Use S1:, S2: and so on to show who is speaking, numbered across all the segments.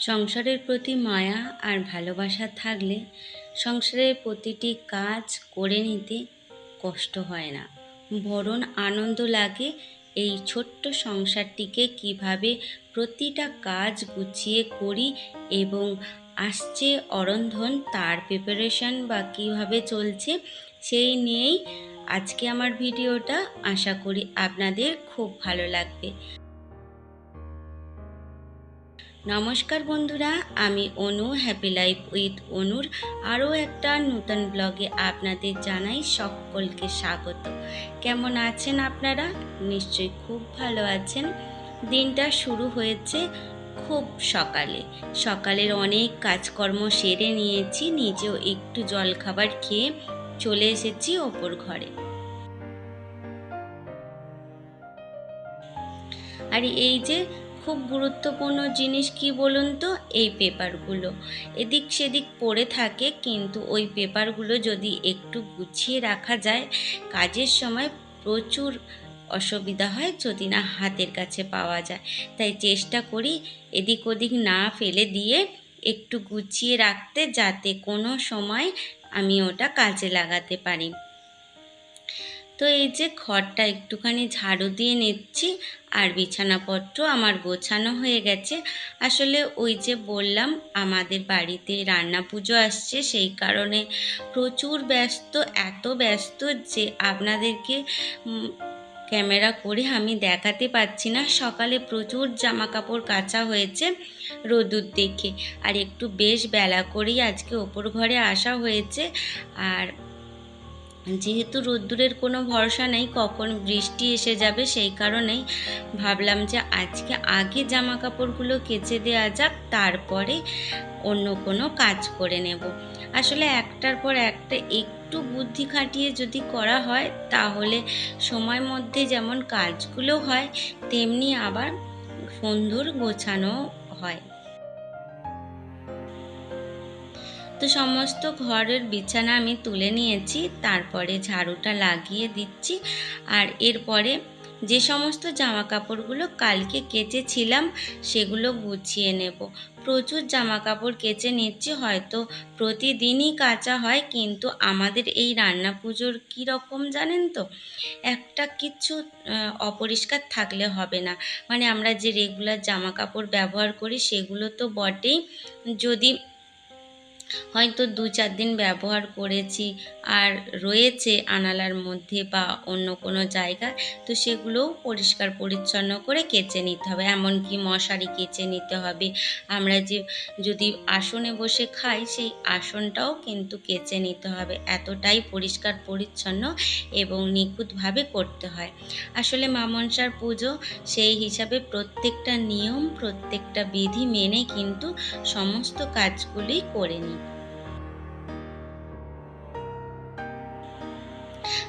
S1: সংসারের প্রতি মায়া আর ভালোবাসা থাকলে সংসারের প্রতিটি কাজ করে নিতে কষ্ট হয় না, বরং আনন্দ লাগে। এই ছোট্ট সংসারটিকে কিভাবে প্রতিটা কাজ গুছিয়ে করি এবং আসছে অরন্ধন তার প্রিপারেশন বা কিভাবে চলছে সেই নিয়েই আজকে আমার ভিডিওটা। আশা করি আপনাদের খুব ভালো লাগবে। নমস্কার বন্ধুরা, আমি অনু, হ্যাপি লাইফ উইথ অনুর আরও একটা নতুন ব্লগে আপনাদের জানাই সকলকে স্বাগত। কেমন আছেন আপনারা? নিশ্চয়ই খুব ভালো আছেন। দিনটা শুরু হয়েছে খুব সকালের অনেক কাজকর্ম সেরে নিয়েছি, নিজেও একটু জলখাবার খেয়ে চলে এসেছি ওপর ঘরে। আর এই যে খুব গুরুত্বপূর্ণ জিনিস কি বলুন তো, এই পেপারগুলো এদিক সেদিক পড়ে থাকে, কিন্তু ওই পেপারগুলো যদি একটু গুছিয়ে রাখা যায় কাজের সময় প্রচুর অসুবিধা হয় যদি না হাতের কাছে পাওয়া যায়। তাই চেষ্টা করি এদিক ওদিক না ফেলে দিয়ে একটু গুছিয়ে রাখতে, যাতে কোনো সময় আমি ওটা কাজে লাগাতে পারি। তো এই যে ঘরটা একটুখানি ঝাড়ু দিয়ে নিচ্ছি, আর বিছানাপত্র আমার গোছানো হয়ে গেছে। আসলে ওই যে বললাম আমাদের বাড়িতে রান্না পুজো আসছে, সেই কারণে প্রচুর ব্যস্ত, এত ব্যস্ত যে আপনাদেরকে ক্যামেরা করে আমি দেখাতে পারছি না। সকালে প্রচুর জামা কাপড় কাচা হয়েছে রোদুর দেখে, আর একটু বেশ বেলা করেই আজকে ওপর ঘরে আসা হয়েছে। আর যেহেতু রোদ্দুরের কোনো ভরসা নেই, কখন বৃষ্টি এসে যাবে, সেই কারণেই ভাবলাম যে আজকে আগে জামা কাপড়গুলো কেচে দেওয়া যাক, তারপরে অন্য কোনো কাজ করে নেব। আসলে একটার পর একটা একটু বুদ্ধি খাটিয়ে যদি করা হয় তাহলে সময় মধ্যে যেমন কাজগুলো হয় তেমনি আবার সুন্দর গোছানো হয়। তো সমস্ত ঘরের বিছানা আমি তুলে নিয়েছি, তারপরে ঝাড়ুটা লাগিয়ে দিচ্ছি। আর এরপরে যে সমস্ত জামা কাপড়গুলো কালকে কেচেছিলাম সেগুলো গুছিয়ে নেব। প্রচুর জামা কাপড় কেচে নিচ্ছি, হয়তো প্রতিদিনই কাচা হয়, কিন্তু আমাদের এই রান্না পুজোর কীরকম জানেন তো, একটা কিছু অপরিষ্কার থাকলে হবে না। মানে আমরা যে রেগুলার জামা কাপড় ব্যবহার করি সেগুলো তো বটেই, যদি হয়তো 2-4 দিন ব্যবহার করেছি আর রয়েছে আনালার মধ্যে বা অন্য কোনো জায়গায়, তো সেগুলোও পরিষ্কার পরিচ্ছন্ন করে কেচে নিতে হবে। এমনকি মশারি কেচে নিতে হবে। আমরা যে যদি আসনে বসে খাই সেই আসনটাও কিন্তু কেচে নিতে হবে। এতটাই পরিষ্কার পরিচ্ছন্ন এবং নিখুঁতভাবে করতে হয়। আসলে মা মনসার পুজো, সেই হিসাবে প্রত্যেকটা নিয়ম, প্রত্যেকটা বিধি মেনে কিন্তু সমস্ত কাজগুলি করে নিই।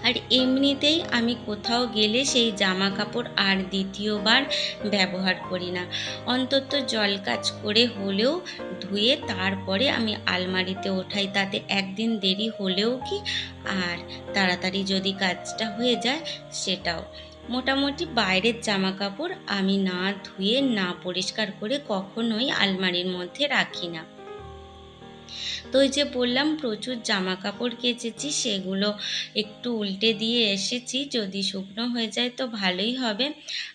S1: আর এমনিতেই আমি কোথাও গেলে সেই জামা কাপড় আর দ্বিতীয়বার ব্যবহার করি না। অন্তত জল কাচ করে হলেও ধুয়ে তারপরে আমি আলমারিতে ওঠাই, তাতে একদিন দেরি হলেও কি, আর তাড়াতাড়ি যদি কাজটা হয়ে যায় সেটাও। মোটামুটি বাইরের জামা কাপড় আমি না ধুয়ে না পরিষ্কার করে কখনোই আলমারির মধ্যে রাখি না। তো ওই যে বললাম প্রচুর জামা কাপড় কেচেছি, সেগুলো একটু উল্টে দিয়ে এসেছি, যদি শুকনো হয়ে যায় তো ভালোই হবে।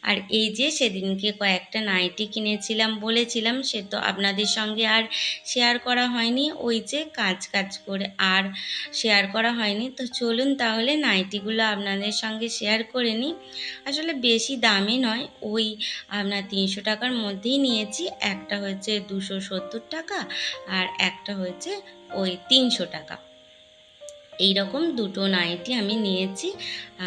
S1: আর এই যে সেদিনকে কয়েকটা নাইটি কিনেছিলাম বলেছিলাম, সে তো আপনাদের সঙ্গে আর শেয়ার করা হয়নি, ওই যে কাজ করে আর শেয়ার করা হয়নি। তো চলুন তাহলে নাইটিগুলো আপনাদের সঙ্গে শেয়ার করে নিই। আসলে বেশি দামি নয়, ওই আপনার 300 টাকার মধ্যেই নিয়েছি। একটা হয়েছে 270 টাকা আর একটা হয়েছে ওই 300 টাকা। এইরকম দুটো নাইটি আমি নিয়েছি।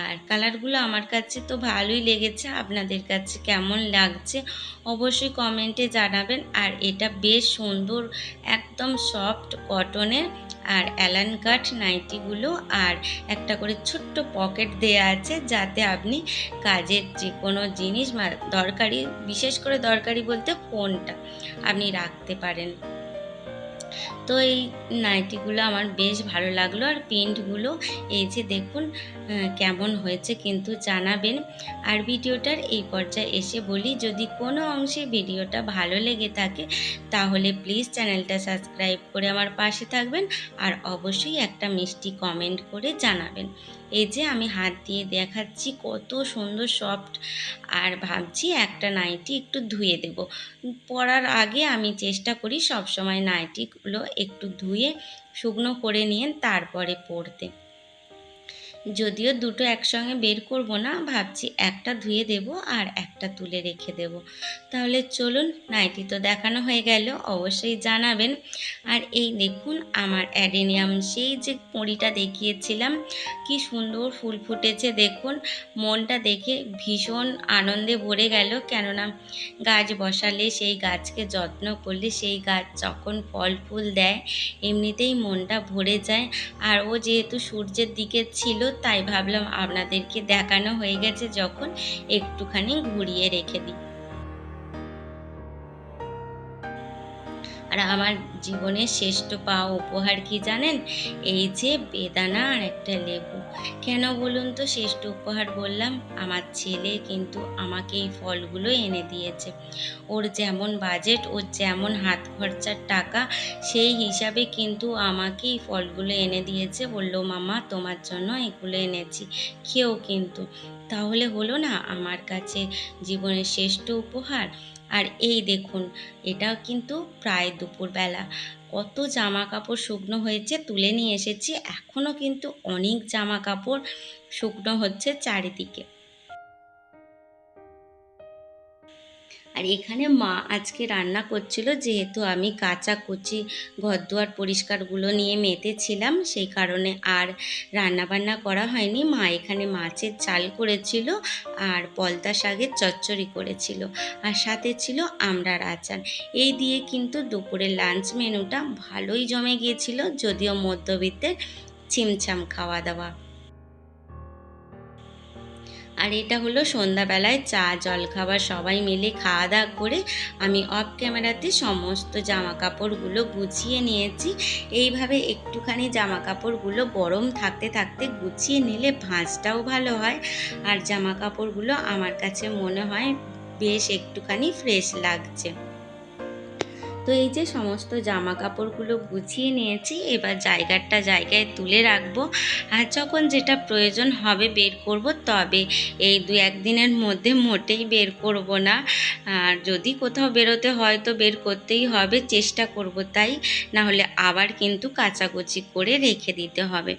S1: আর কালারগুলো আমার কাছে তো ভালোই লেগেছে, আপনাদের কাছে কেমন লাগছে অবশ্যই কমেন্টে জানাবেন। আর এটা বেশ সুন্দর, একদম সফট কটনের, আর অ্যালান কাট নাইটিগুলো, আর একটা করে ছোট্ট পকেট দেয়া আছে, যাতে আপনি কাজের যে কোনো জিনিস দরকারি, বিশেষ করে দরকারি বলতে ফোনটা আপনি রাখতে পারেন। তো এই নাইটিগুলো আমার বেশ ভালো লাগলো। আর প্রিন্টগুলো এই যে দেখুন কেমন হয়েছে কিন্তু জানাবেন। আর ভিডিওটার এই পর্যায়ে এসে বলি, যদি কোনো অংশে ভিডিওটা ভালো লেগে থাকে তাহলে প্লিজ চ্যানেলটা সাবস্ক্রাইব করে আমার পাশে থাকবেন। আর অবশ্যই একটা মিষ্টি কমেন্ট করে জানাবেন। এই যে আমি হাত দিয়ে দেখাচ্ছি কত সুন্দর সফট। আর ভাবছি একটা নাইটি একটু ধুয়ে দেব। পরার আগে আমি চেষ্টা করি সবসময় নাইটিগুলো একটু ধুয়ে শুকনো করে নিয়ে তারপরে পরতে। যদিও দুটো একসঙ্গে বের করব না, ভাবছি একটা ধুয়ে দেব আর একটা তুলে রেখে দেব। তাহলে চলুন, নাইটি তো দেখানো হয়ে গেল, অবশ্যই জানাবেন। আর এই দেখুন আমার অ্যাডেনিয়াম, সেই যে কুঁড়িটা দেখিয়েছিলাম, কি সুন্দর ফুল ফুটেছে দেখুন। মনটা দেখে ভীষণ আনন্দে ভরে গেল, কেননা গাছ বসালে, সেই গাছকে যত্ন করলে, সেই গাছ যখন ফল ফুল দেয় এমনিতেই মনটা ভরে যায়। আর ও যেহেতু সূর্যের দিকে ছিল তাই ভাবলাম আপনাদেরকে দেখানো হয়ে গেছে যখন, একটুখানি ঘুরিয়ে রেখে দিই। আর আমার জীবনের শ্রেষ্ঠ পাওয়া উপহার কি জানেন? এই যে বেদানা আর একটা লেবু। কেন বলুন তো শ্রেষ্ঠ উপহার বললাম? আমার ছেলে কিন্তু আমাকে এই ফলগুলো এনে দিয়েছে। ওর যেমন বাজেট, ওর যেমন হাত খরচার টাকা, সেই হিসাবে কিন্তু আমাকে এই ফলগুলো এনে দিয়েছে। বলল, মামা তোমার জন্য এগুলো এনেছি, খেও কিন্তু। তাহলে হলো না আমার কাছে জীবনের শ্রেষ্ঠ উপহার। আর এই দেখুন, এটাও কিন্তু প্রায় দুপুরবেলা। কত জামা কাপড় শুকনো হয়েছে, তুলে নিয়ে এসেছি। এখনও কিন্তু অনেক জামা কাপড় শুকনো হচ্ছে চারিদিকে। আর এখানে মা আজকে রান্না করছিল, যেহেতু আমি কাচাকুচি ঘরদুয়ার পরিষ্কারগুলো নিয়ে মেতেছিলাম, সেই কারণে আর রান্না বান্না করা হয়নি। মা এখানে মাছের ঝাল করেছিল আর পলতা শাকের চচ্চড়ি করেছিল, আর সাথে ছিল আমড়ার আচার। এই দিয়ে কিন্তু দুপুরের লাঞ্চ মেনুটা ভালোই জমে গিয়েছিল, যদিও মধ্যবিত্তের ছিমছাম খাওয়া দাওয়া। আর এটা হলো সন্ধ্যাবেলায় চা জলখাবার সবাই মিলে খাওয়া দাওয়া করে আমি অফ ক্যামেরাতে সমস্ত জামা কাপড়গুলো গুছিয়ে নিয়েছি। এইভাবে একটুখানি জামা কাপড়গুলো গরম থাকতে থাকতে গুছিয়ে নিলে ভাঁজটাও ভালো হয়, আর জামা কাপড়গুলো আমার কাছে মনে হয় বেশ একটুখানি ফ্রেশ লাগছে। তো এই যে সমস্ত জামা কাপড়গুলো গুছিয়ে নিয়েছি, এবার জায়গায় তুলে রাখবো। আর যখন যেটা প্রয়োজন হবে বের করব, তবে এই 2-1 দিনের মধ্যে মোটেই বের করব না। আর যদি কোথাও বেরোতে হয় তো বের করতেই হবে, চেষ্টা করব তাই, না হলে আবার কিন্তু কাচাকুচি করে রেখে দিতে হবে।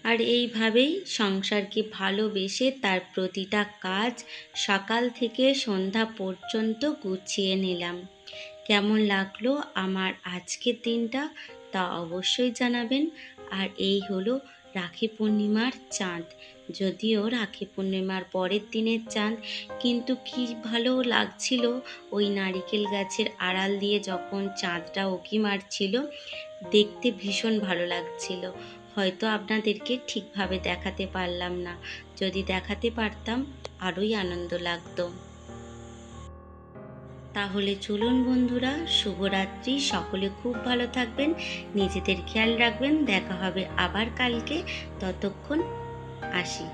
S1: আর এইভাবেই সংসারকে ভালোবেসে তার প্রতিটা কাজ সকাল থেকে সন্ধ্যা পর্যন্ত গুছিয়ে নিলাম। কেমন লাগলো আমার আজকের দিনটা তা অবশ্যই জানাবেন। আর এই হলো রাখি পূর্ণিমার চাঁদ। যদিও রাখি পূর্ণিমার পরের দিনের চাঁদ, কিন্তু কি ভালো লাগছিল ওই নারিকেল গাছের আড়াল দিয়ে যখন চাঁদটা উঁকি মারছিল, দেখতে ভীষণ ভালো লাগছিল। হয়তো আপনাদেরকে ঠিকভাবে দেখাতে পারলাম না, যদি দেখাতে পারতাম আরোই আনন্দ লাগতো। তাহলে চলুন বন্ধুরা, শুভরাত্রি। সকলে খুব ভালো থাকবেন, নিজেদের খেয়াল রাখবেন। দেখা হবে আবার কালকে, ততক্ষণ আসি।